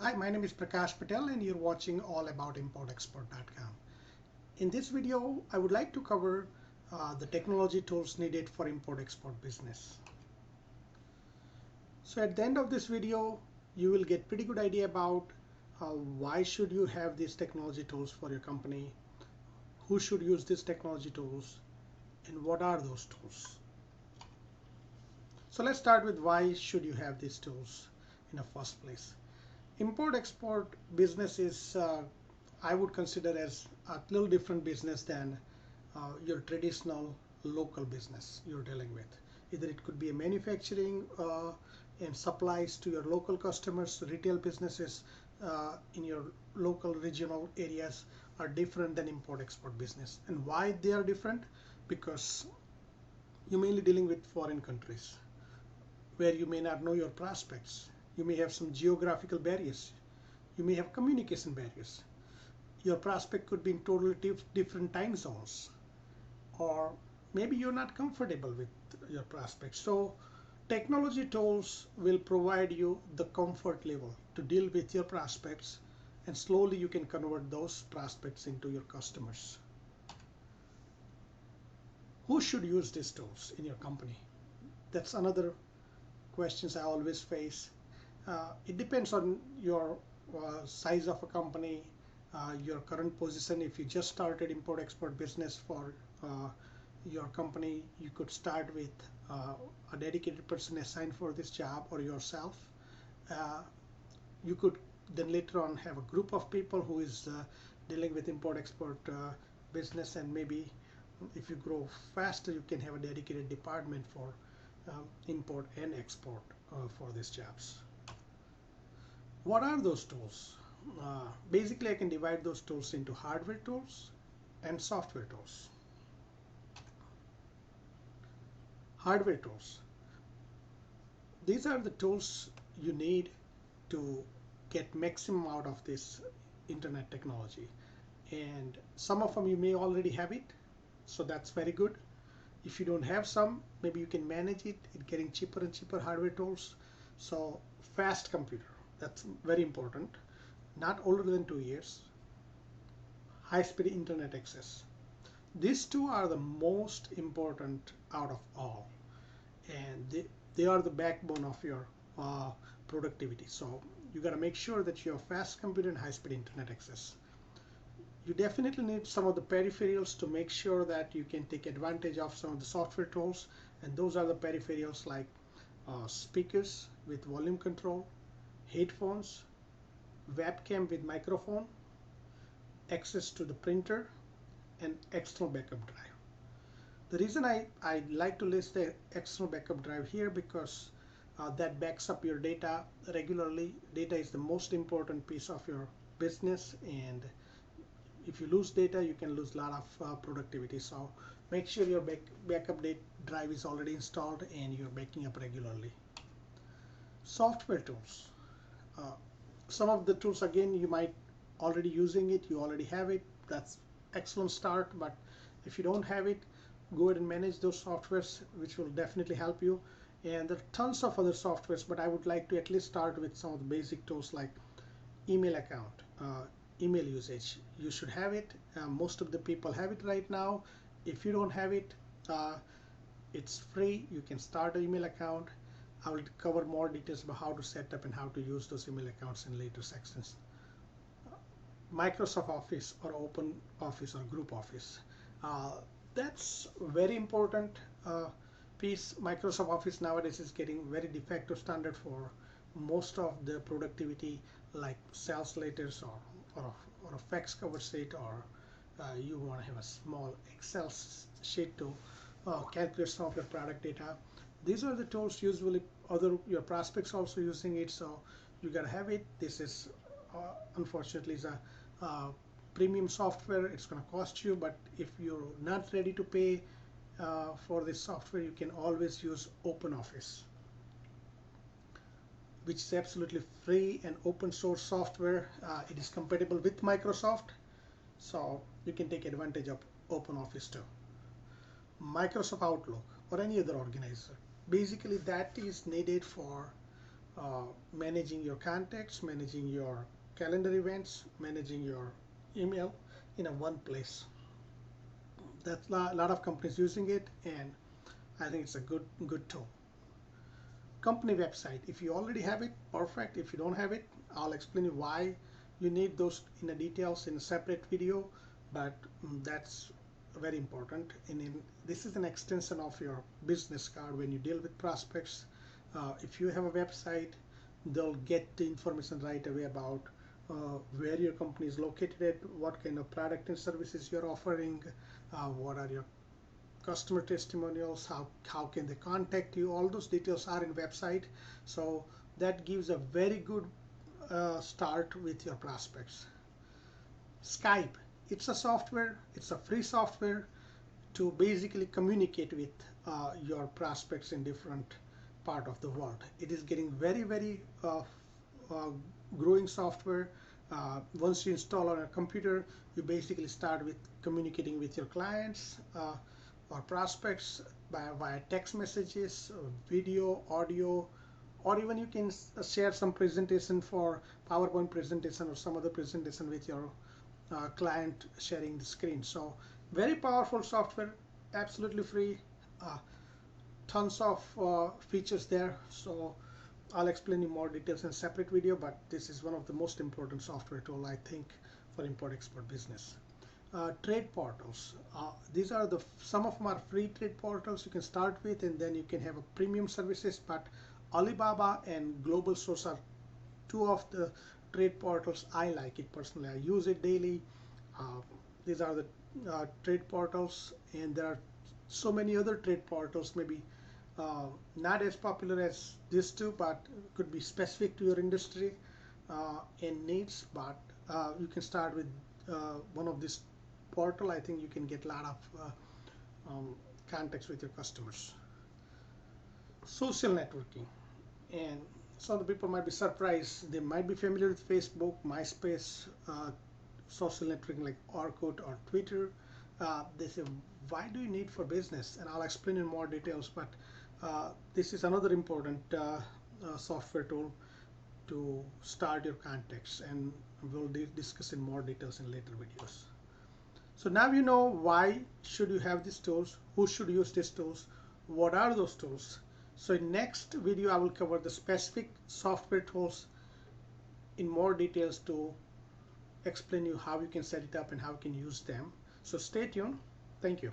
Hi, my name is Prakash Patel and you're watching allaboutimport-export.com. In this video, I would like to cover the technology tools needed for import-export business. So at the end of this video, you will get pretty good idea about why should you have these technology tools for your company, who should use these technology tools, and what are those tools. So let's start with why should you have these tools in the first place. Import-export business is I would consider as a little different business than your traditional local business you're dealing with. Either it could be a manufacturing and supplies to your local customers, retail businesses in your local regional areas are different than import-export business. And why they are different? Because you're mainly dealing with foreign countries where you may not know your prospects. You may have some geographical barriers. You may have communication barriers. Your prospect could be in totally different time zones, or maybe you're not comfortable with your prospects. So technology tools will provide you the comfort level to deal with your prospects, and slowly you can convert those prospects into your customers. Who should use these tools in your company? That's another questions I always face. It depends on your size of a company, your current position. If you just started import-export business for your company, you could start with a dedicated person assigned for this job or yourself. You could then later on have a group of people who is dealing with import-export business, and maybe if you grow faster, you can have a dedicated department for import and export for these jobs. What are those tools? Basically, I can divide those tools into hardware tools and software tools. Hardware tools. These are the tools you need to get maximum out of this internet technology. And some of them you may already have it, so that's very good. If you don't have some, maybe you can manage it in getting cheaper and cheaper hardware tools. So fast computer, that's very important. Not older than 2 years. High-speed internet access. These two are the most important out of all, and they are the backbone of your productivity. So you got to make sure that you have fast computer and high-speed internet access. You definitely need some of the peripherals to make sure that you can take advantage of some of the software tools, and those are the peripherals like speakers with volume control, headphones, webcam with microphone, access to the printer, and external backup drive. The reason I like to list the external backup drive here because that backs up your data regularly. Data is the most important piece of your business, and if you lose data, you can lose a lot of productivity. So make sure your backup drive is already installed and you're backing up regularly. Software tools. Some of the tools, again, you might already using it, you already have it. That's excellent start, but if you don't have it, go ahead and manage those softwares, which will definitely help you. And there are tons of other softwares, but I would like to at least start with some of the basic tools like email account, email usage. You should have it. Most of the people have it right now. If you don't have it, it's free. You can start an email account. I will cover more details about how to set up and how to use those email accounts in later sections. Microsoft Office or Open Office or Group Office. That's very important piece. Microsoft Office nowadays is getting very de facto standard for most of the productivity, like sales letters or a fax cover sheet, or you want to have a small Excel sheet to calculate some of your product data. These are the tools usually your prospects also using it, so you gotta have it. This is unfortunately is a premium software. It's gonna cost you, but if you're not ready to pay for this software, you can always use OpenOffice, which is absolutely free and open source software. It is compatible with Microsoft, so you can take advantage of OpenOffice too. Microsoft Outlook or any other organizer. Basically, that is needed for managing your contacts, managing your calendar events, managing your email in a one place. That's a lot of companies using it, and I think it's a good tool. Company website. If you already have it, perfect. If you don't have it, I'll explain you why you need those in the details in a separate video. But that's very important. This is an extension of your business card when you deal with prospects. If you have a website, they'll get the information right away about where your company is located at, what kind of product and services you're offering, what are your customer testimonials, how can they contact you. All those details are in website, so that gives a very good start with your prospects. Skype, it's a software, it's a free software to basically communicate with your prospects in different part of the world. It is getting very uh, growing software. Once you install on a computer, you basically start with communicating with your clients or prospects via text messages, video, audio, or even you can share some presentation for PowerPoint presentation or some other presentation with your client sharing the screen. So very powerful software, absolutely free, uh, tons of features there. So I'll explain you more details in a separate video, but this is one of the most important software tool I think for import-export business. Trade portals. These are some of them are free trade portals you can start with, and then you can have a premium services. But Alibaba and Global Source are two of the trade portals I like it personally. I use it daily. Uh, these are the trade portals, and there are so many other trade portals, maybe not as popular as these two, but could be specific to your industry and needs. But you can start with one of these portal. I think you can get a lot of contacts with your customers. Social networking, and some of the people might be surprised. They might be familiar with Facebook, MySpace, social networking like Orkut or Twitter. They say, why do you need for business? And I'll explain in more details. But this is another important software tool to start your contacts, and we'll discuss in more details in later videos. So now you know why should you have these tools, who should use these tools, what are those tools. So in next video I will cover the specific software tools in more details to explain you how you can set it up and how you can use them. So stay tuned. Thank you.